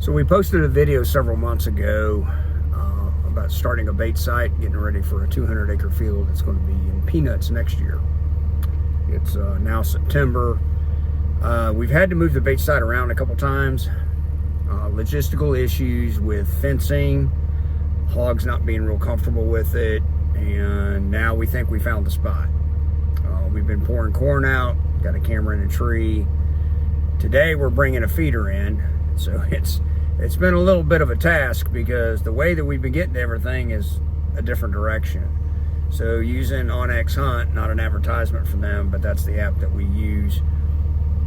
So we posted a video several months ago about starting a bait site, getting ready for a 200-acre field that's going to be in peanuts next year. It's now September. We've had to move the bait site around a couple times. Logistical issues with fencing, hogs not being real comfortable with it, and now we think we found the spot. We've been pouring corn out, got a camera in a tree. Today we're bringing a feeder in, so it's been a little bit of a task because the way that we've been getting to everything is a different direction. So using onX Hunt, not an advertisement for them, but that's the app that we use.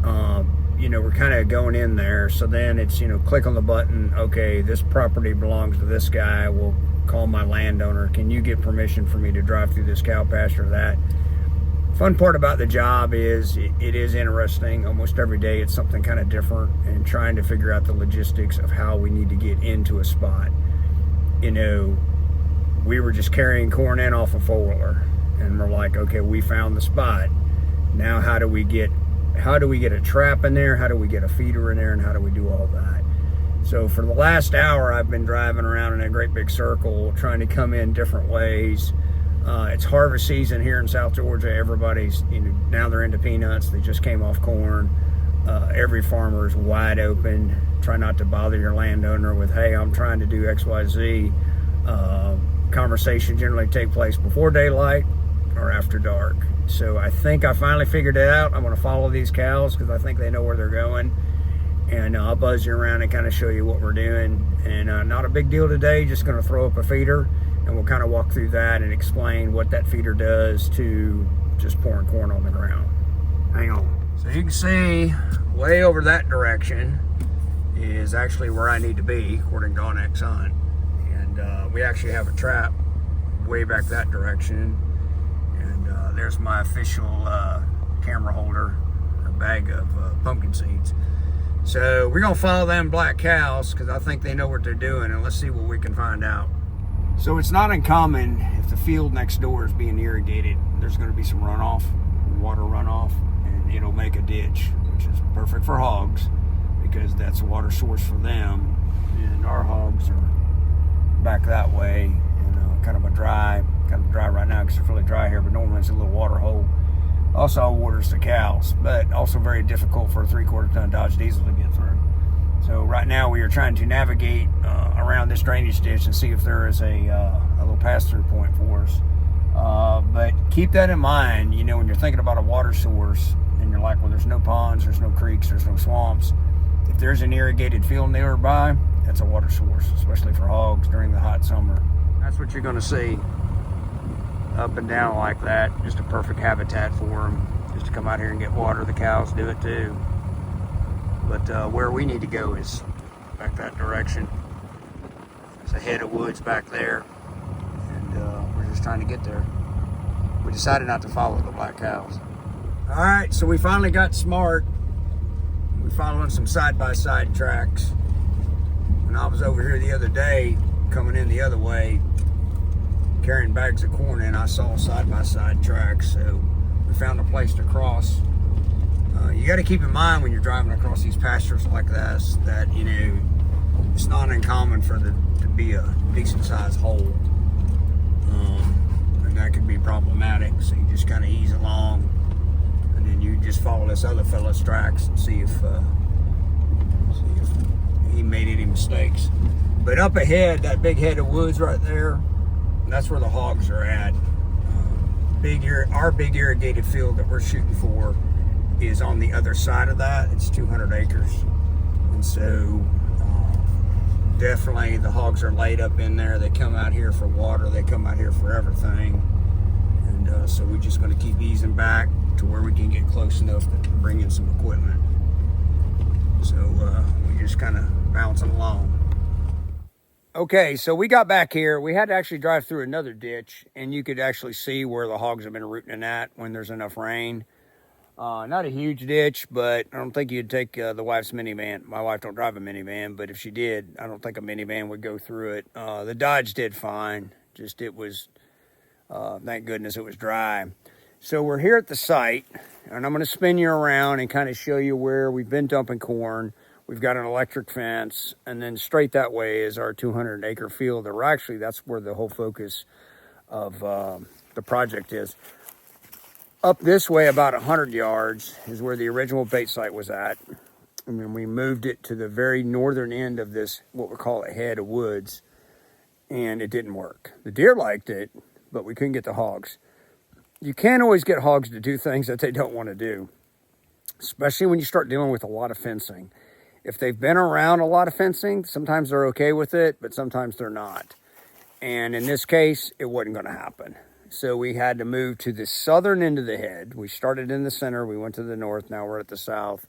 We're kind of going in there. So then it's, click on the button. Okay, this property belongs to this guy. We'll call my landowner. Can you get permission for me to drive through this cow pasture? That fun part about the job is it is interesting. Almost every day it's something kind of different, and trying to figure out the logistics of how we need to get into a spot. We were just carrying corn in off a four-wheeler, and we're like, okay, we found the spot. Now how do we get a trap in there? How do we get a feeder in there? And how do we do all that? So for the last hour, I've been driving around in a great big circle, trying to come in different ways. It's harvest season here in South Georgia. Everybody's, now they're into peanuts. They just came off corn. Every farmer is wide open. Try not to bother your landowner with, hey, I'm trying to do X, Y, Z. Conversation generally take place before daylight or after dark. So I think I finally figured it out. I'm going to follow these cows because I think they know where they're going. And I'll buzz you around and kind of show you what we're doing. And not a big deal today, just going to throw up a feeder. And we'll kind of walk through that and explain what that feeder does to just pouring corn on the ground. Hang on. So you can see way over that direction is actually where I need to be, according to onX Hunt. And we actually have a trap way back that direction. And there's my official camera holder, a bag of pumpkin seeds. So we're gonna follow them black cows because I think they know what they're doing, and let's see what we can find out. So it's not uncommon if the field next door is being irrigated, there's going to be some runoff, water runoff, and it'll make a ditch, which is perfect for hogs because that's a water source for them. And our hogs are back that way, kind of dry right now because it's really dry here, but normally it's a little water hole. Also waters the cows, but also very difficult for a 3/4 ton Dodge diesel to get through. So right now we are trying to navigate around this drainage ditch and see if there is a little pass-through point for us. But keep that in mind, when you're thinking about a water source and you're like, well, there's no ponds, there's no creeks, there's no swamps. If there's an irrigated field nearby, that's a water source, especially for hogs during the hot summer. That's what you're going to see up and down like that. Just a perfect habitat for them, just to come out here and get water. The cows do it too. But where we need to go is back that direction. There's a head of woods back there, and we're just trying to get there. We decided not to follow the black cows. All right, so we finally got smart. We're following some side-by-side tracks. When I was over here the other day, coming in the other way, carrying bags of corn in, I saw side-by-side tracks, so we found a place to cross. You got to keep in mind when you're driving across these pastures like this that, it's not uncommon for there to be a decent sized hole. And that could be problematic. So you just kind of ease along, and then you just follow this other fella's tracks and see if he made any mistakes. But up ahead, that big head of woods right there, that's where the hogs are at. Our big irrigated field that we're shooting for is on the other side of that. It's 200 acres. And so definitely the hogs are laid up in there. They come out here for water. They come out here for everything. And so we're just going to keep easing back to where we can get close enough to bring in some equipment. So we just kind of bouncing along. Okay, so we got back here. We had to actually drive through another ditch, and you could actually see where the hogs have been rooting at when there's enough rain. Not a huge ditch, but I don't think you'd take the wife's minivan. My wife don't drive a minivan, but if she did, I don't think a minivan would go through it. The Dodge did fine. Just it was, thank goodness it was dry. So we're here at the site, and I'm going to spin you around and kind of show you where we've been dumping corn. We've got an electric fence, and then straight that way is our 200-acre field. Or actually, that's where the whole focus of the project is. Up this way, about 100 yards, is where the original bait site was at. And then we moved it to the very northern end of this, what we call a head of woods, and it didn't work. The deer liked it, but we couldn't get the hogs. You can't always get hogs to do things that they don't want to do, especially when you start dealing with a lot of fencing. If they've been around a lot of fencing, sometimes they're okay with it, but sometimes they're not. And in this case, it wasn't going to happen. So we had to move to the southern end of the head. We started in the center, we went to the north, now we're at the south.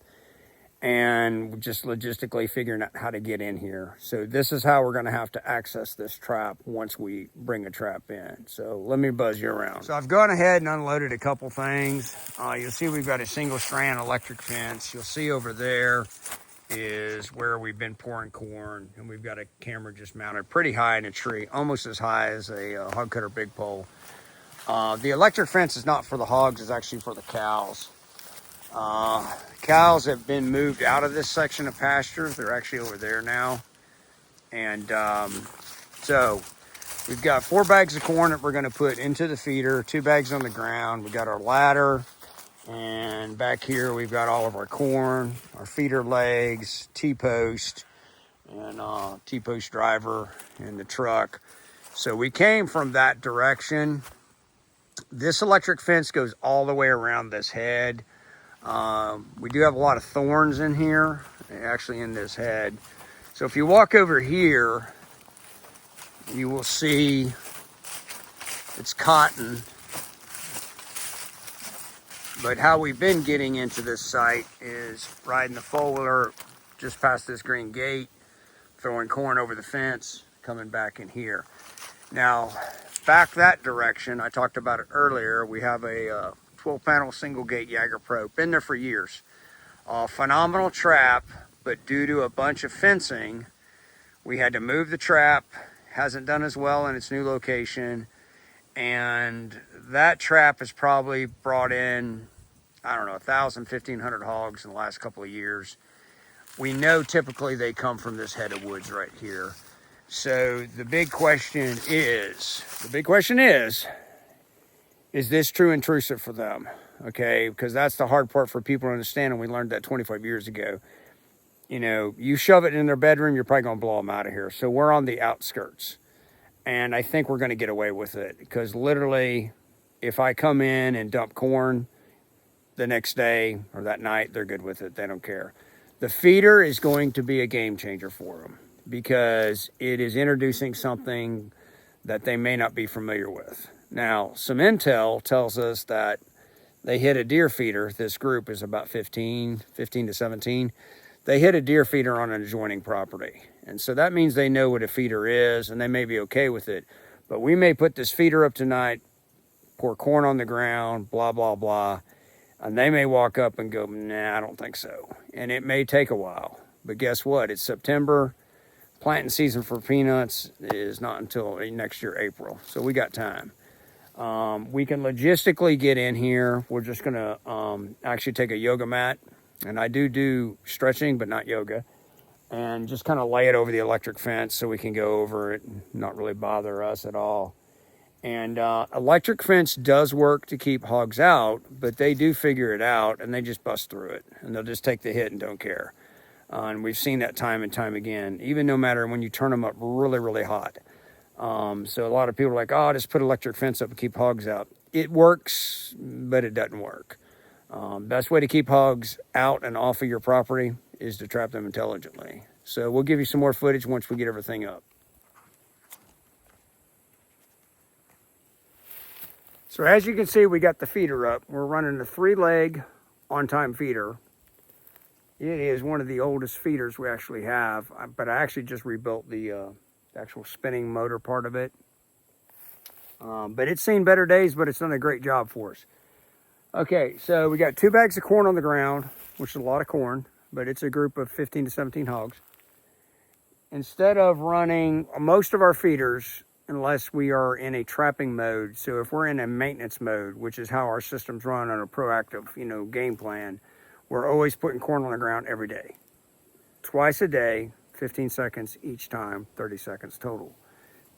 And just logistically figuring out how to get in here. So this is how we're gonna have to access this trap once we bring a trap in. So let me buzz you around. So I've gone ahead and unloaded a couple things. You'll see we've got a single strand electric fence. You'll see over there is where we've been pouring corn, and we've got a camera just mounted pretty high in a tree, almost as high as a hog cutter big pole. The electric fence is not for the hogs, it's actually for the cows. Cows have been moved out of this section of pastures. They're actually over there now. And so we've got 4 bags of corn that we're going to put into the feeder, 2 bags on the ground. We got our ladder, and back here we've got all of our corn, our feeder legs, T-post, and T-post driver and the truck. So we came from that direction. This electric fence goes all the way around this head. We do have a lot of thorns in here, actually in this head. So if you walk over here, you will see it's cotton. But how we've been getting into this site is riding the four-wheeler just past this green gate, throwing corn over the fence, coming back in here. Now, back that direction, I talked about it earlier, we have a 12-panel single gate Jaeger Pro. Been there for years. Phenomenal trap, but due to a bunch of fencing, we had to move the trap. Hasn't done as well in its new location. And that trap has probably brought in, I don't know, 1,000, 1,500 hogs in the last couple of years. We know typically they come from this head of woods right here. So the big question is this true intrusive for them? Okay, because that's the hard part for people to understand, and we learned that 25 years ago. You know, you shove it in their bedroom, you're probably going to blow them out of here. So we're on the outskirts, and I think we're going to get away with it, because literally, if I come in and dump corn the next day or that night, they're good with it. They don't care. The feeder is going to be a game changer for them, because it is introducing something that they may not be familiar with. Now, some intel tells us that they hit a deer feeder. This group is about 15 to 17. They hit a deer feeder on an adjoining property. And so that means they know what a feeder is, and they may be okay with it. But we may put this feeder up tonight, pour corn on the ground, blah, blah, blah. And they may walk up and go, nah, I don't think so. And it may take a while. But guess what? It's September. Planting season for peanuts is not until next year, April. So we got time. We can logistically get in here. We're just going to actually take a yoga mat. And I do stretching, but not yoga. And just kind of lay it over the electric fence so we can go over it and not really bother us at all. And electric fence does work to keep hogs out, but they do figure it out, and they just bust through it. And they'll just take the hit and don't care. And we've seen that time and time again, even no matter when you turn them up really, really hot. So a lot of people are like, oh, just put electric fence up and keep hogs out. It works, but it doesn't work. Best way to keep hogs out and off of your property is to trap them intelligently. So we'll give you some more footage once we get everything up. So as you can see, we got the feeder up. We're running a 3-leg on-time feeder. It is one of the oldest feeders we actually have, but I actually just rebuilt the actual spinning motor part of it. But it's seen better days, but it's done a great job for us. Okay, so we got 2 bags of corn on the ground, which is a lot of corn, but it's a group of 15 to 17 hogs. Instead of running most of our feeders, unless we are in a trapping mode, so if we're in a maintenance mode, which is how our systems run on a proactive, game plan, we're always putting corn on the ground every day. twice a day, 15 seconds each time, 30 seconds total.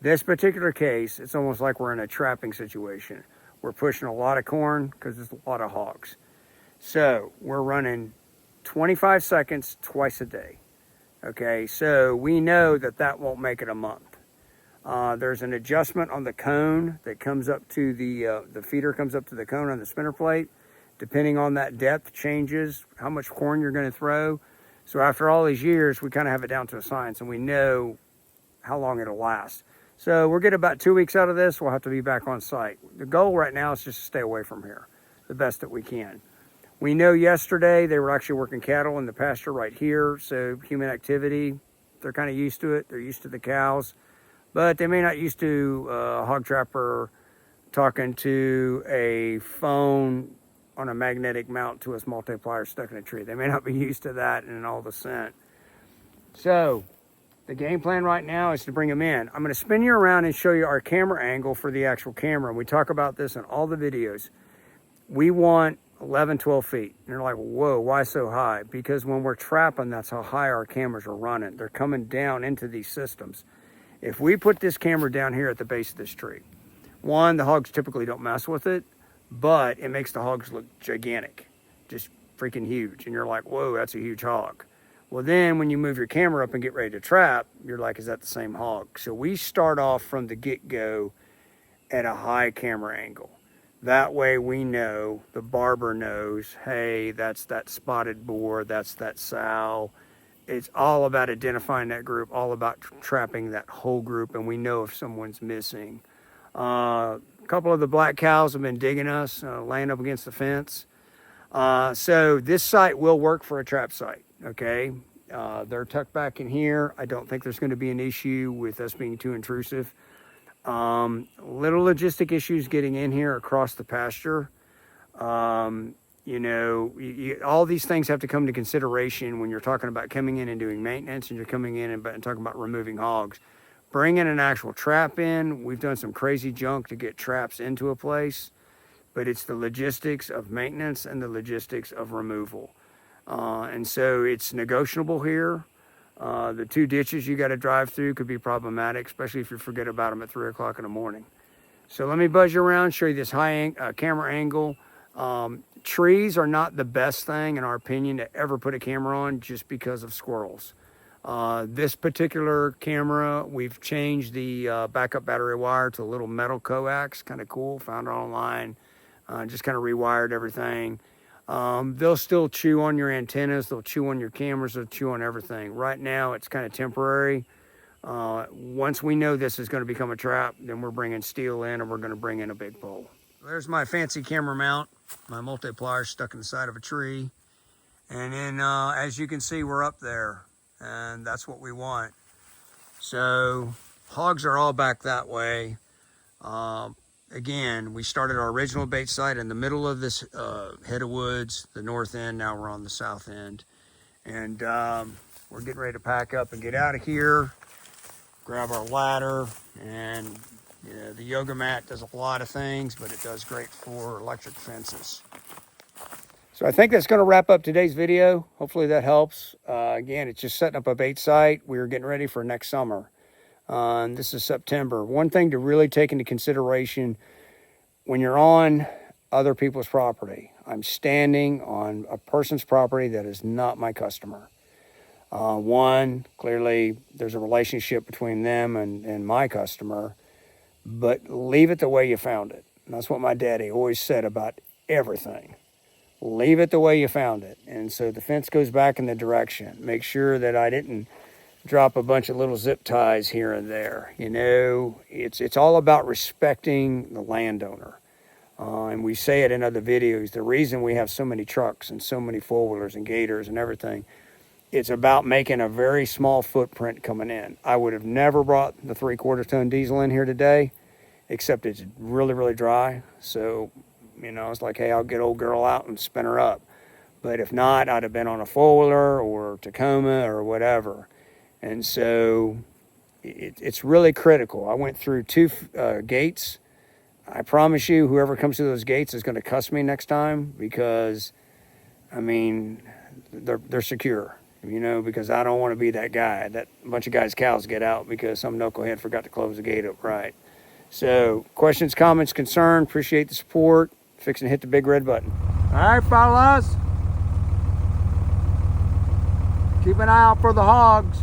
This particular case, it's almost like we're in a trapping situation. We're pushing a lot of corn because there's a lot of hogs. So we're running 25 seconds twice a day. Okay, so we know that that won't make it a month. There's an adjustment on the cone that comes up to the feeder comes up to the cone on the spinner plate. Depending on that depth changes how much corn you're going to throw. So after all these years, we kind of have it down to a science and we know how long it'll last. So we'll get about 2 weeks out of this. We'll have to be back on site. The goal right now is just to stay away from here the best that we can. We know yesterday they were actually working cattle in the pasture right here. So human activity, they're kind of used to it. They're used to the cows, but they may not used to a hog trapper talking to a phone on a magnetic mount to its multiplier stuck in a tree. They may not be used to that and all the scent. So the game plan right now is to bring them in. I'm going to spin you around and show you our camera angle for the actual camera. We talk about this in all the videos. We want 11, 12 feet. And you're like, whoa, why so high? Because when we're trapping, that's how high our cameras are running. They're coming down into these systems. If we put this camera down here at the base of this tree, one, the hogs typically don't mess with it, but it makes the hogs look gigantic, just freaking huge. And you're like, whoa, that's a huge hog. Well, then when you move your camera up and get ready to trap, you're like, is that the same hog? So we start off from the get-go at a high camera angle. That way we know, the barber knows, hey, that's that spotted boar, that's that sow. It's all about identifying that group, all about trapping that whole group, and we know if someone's missing. A couple of the black cows have been digging us, laying up against the fence. So this site will work for a trap site, okay? They're tucked back in here. I don't think there's going to be an issue with us being too intrusive. Little logistic issues getting in here across the pasture. You know, all these things have to come to consideration when you're talking about coming in and doing maintenance and you're coming in and talking about removing hogs. Bringing an actual trap in, we've done some crazy junk to get traps into a place, but it's the logistics of maintenance and the logistics of removal. And so it's negotiable here. The 2 ditches you got to drive through could be problematic, especially if you forget about them at 3 o'clock in the morning. So let me buzz you around, show you this high camera angle. Trees are not the best thing, in our opinion, to ever put a camera on just because of squirrels. This particular camera, we've changed the backup battery wire to a little metal coax, kind of cool, found it online, just kind of rewired everything. They'll still chew on your antennas, they'll chew on your cameras, they'll chew on everything. Right now, it's kind of temporary. Once we know this is going to become a trap, then we're bringing steel in and we're going to bring in a big pole. There's my fancy camera mount, my multiplier stuck in the side of a tree. And then as you can see, we're up there. And that's what we want. So hogs are all back that way. Again, we started our original bait site in the middle of this head of woods, the north end. Now we're on the south end. And we're getting ready to pack up and get out of here, grab our ladder, and you know, the yoga mat does a lot of things, but it does great for electric fences. So I think that's going to wrap up today's video. Hopefully that helps. Again, it's just setting up a bait site. We're getting ready for next summer. And this is September. One thing to really take into consideration when you're on other people's property. I'm standing on a person's property that is not my customer. One, clearly there's a relationship between them and my customer, but leave it the way you found it. And that's what my daddy always said about everything. Leave it the way you found it. And so the fence goes back in the direction. Make sure that I didn't drop a bunch of little zip ties here and there. You know, it's all about respecting the landowner. And we say it in other videos. The reason we have so many trucks and so many four-wheelers and gators and everything, it's about making a very small footprint coming in. I would have never brought the 3/4 ton diesel in here today, except it's really, really dry. So, you know, it's like, hey, I'll get old girl out and spin her up. But if not, I'd have been on a four-wheeler or Tacoma or whatever. And so it's really critical. I went through 2 gates. I promise you, whoever comes through those gates is going to cuss me next time because, I mean, they're secure. You know, because I don't want to be that guy that a bunch of guys' cows get out because some knucklehead forgot to close the gate up right. So, questions, comments, concern, appreciate the support. Fixing to hit the big red button. All right, fellas. Keep an eye out for the hogs.